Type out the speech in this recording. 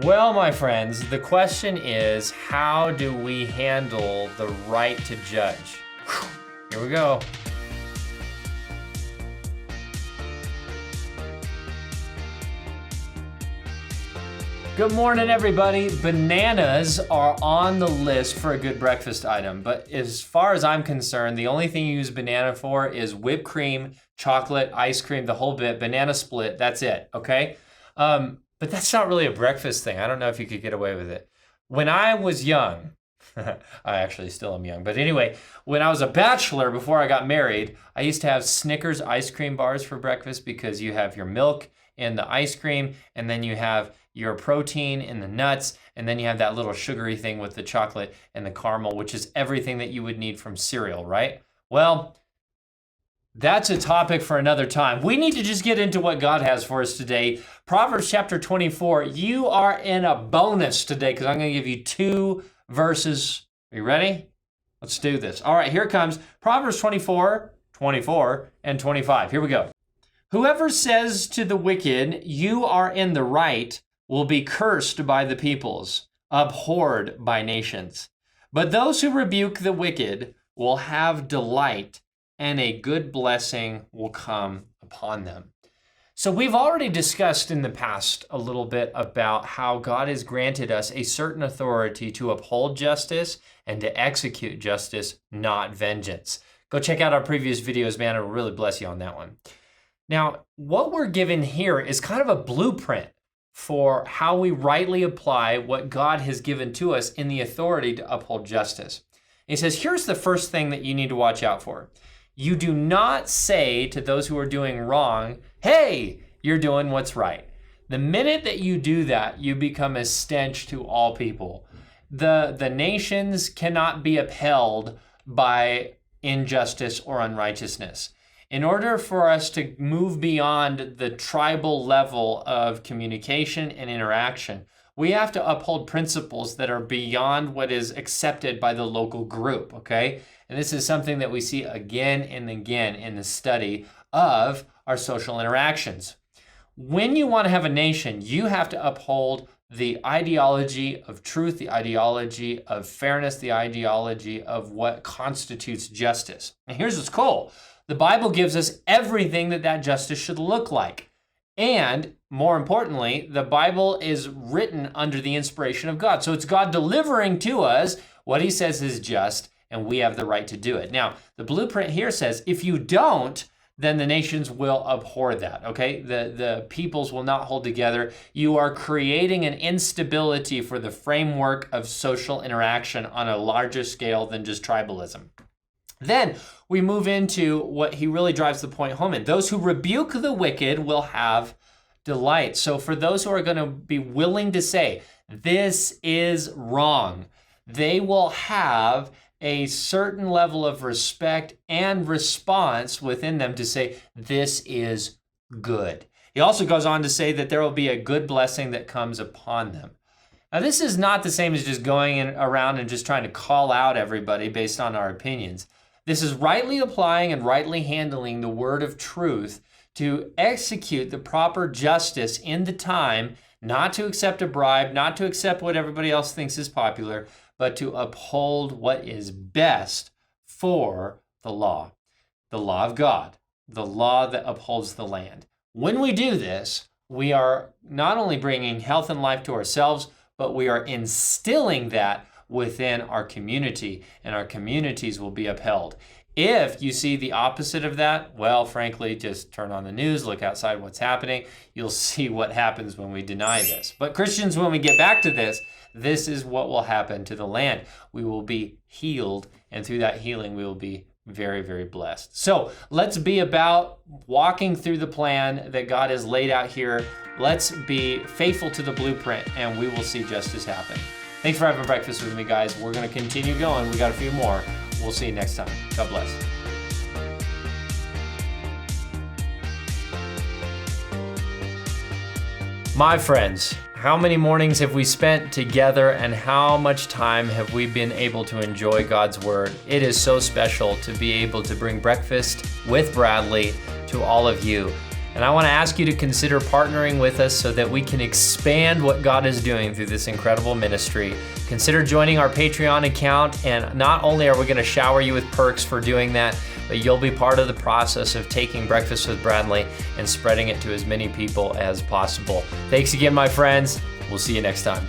Well, my friends, the question is, how do we handle the right to judge? Here we go. Good morning, everybody. Bananas are on the list for a good breakfast item, but as far as I'm concerned, the only thing you use banana for is whipped cream, chocolate, ice cream, the whole bit, banana split, that's it, okay? But that's not really a breakfast thing. I don't know if you could get away with it. When I was young, I actually still am young, but anyway, when I was a bachelor before I got married, I used to have Snickers ice cream bars for breakfast because you have your milk in the ice cream, and then you have your protein in the nuts, and then you have that little sugary thing with the chocolate and the caramel, which is everything that you would need from cereal, right? Well, that's a topic for another time. We need to just get into what God has for us today. Proverbs chapter 24, you are in a bonus today because I'm going to give you 2 verses. Are you ready? Let's do this. All right, here it comes. Proverbs 24, 24, and 25. Here we go. Whoever says to the wicked, you are in the right, will be cursed by the peoples, abhorred by nations. But those who rebuke the wicked will have delight, and a good blessing will come upon them. So we've already discussed in the past a little bit about how God has granted us a certain authority to uphold justice and to execute justice, not vengeance. Go check out our previous videos, man. It'll really bless you on that one. Now, what we're given here is kind of a blueprint for how we rightly apply what God has given to us in the authority to uphold justice. He says, here's the first thing that you need to watch out for. You do not say to those who are doing wrong, hey, you're doing what's right. The minute that you do that, you become a stench to all people. The nations cannot be upheld by injustice or unrighteousness. In order for us to move beyond the tribal level of communication and interaction, we have to uphold principles that are beyond what is accepted by the local group, okay? And this is something that we see again and again in the study of our social interactions. When you want to have a nation, you have to uphold the ideology of truth, the ideology of fairness, the ideology of what constitutes justice. And here's what's cool. The Bible gives us everything that justice should look like. And more importantly, the Bible is written under the inspiration of God. So it's God delivering to us what he says is just, and we have the right to do it. Now, the blueprint here says, if you don't, then the nations will abhor that, okay? The peoples will not hold together. You are creating an instability for the framework of social interaction on a larger scale than just tribalism. Then we move into what he really drives the point home in. Those who rebuke the wicked will have delight. So for those who are going to be willing to say, this is wrong, they will have a certain level of respect and response within them to say, this is good. He also goes on to say that there will be a good blessing that comes upon them. Now, this is not the same as just going around and just trying to call out everybody based on our opinions. This is rightly applying and rightly handling the word of truth to execute the proper justice in the time, not to accept a bribe, not to accept what everybody else thinks is popular, but to uphold what is best for the law of God, the law that upholds the land. When we do this, we are not only bringing health and life to ourselves, but we are instilling that within our community, and our communities will be upheld. If you see the opposite of that, well, frankly, just turn on the news, look outside what's happening. You'll see what happens when we deny this. But Christians, when we get back to this is what will happen to the land. We will be healed, and through that healing, we will be very, very blessed. So let's be about walking through the plan that God has laid out here. Let's be faithful to the blueprint, and we will see justice happen. Thanks for having breakfast with me, guys. We're going to continue going. We got a few more. We'll see you next time. God bless. My friends, how many mornings have we spent together, and how much time have we been able to enjoy God's Word? It is so special to be able to bring breakfast with Bradley to all of you. And I want to ask you to consider partnering with us so that we can expand what God is doing through this incredible ministry. Consider joining our Patreon account, and not only are we going to shower you with perks for doing that, but you'll be part of the process of taking Breakfast with Bradley and spreading it to as many people as possible. Thanks again, my friends. We'll see you next time.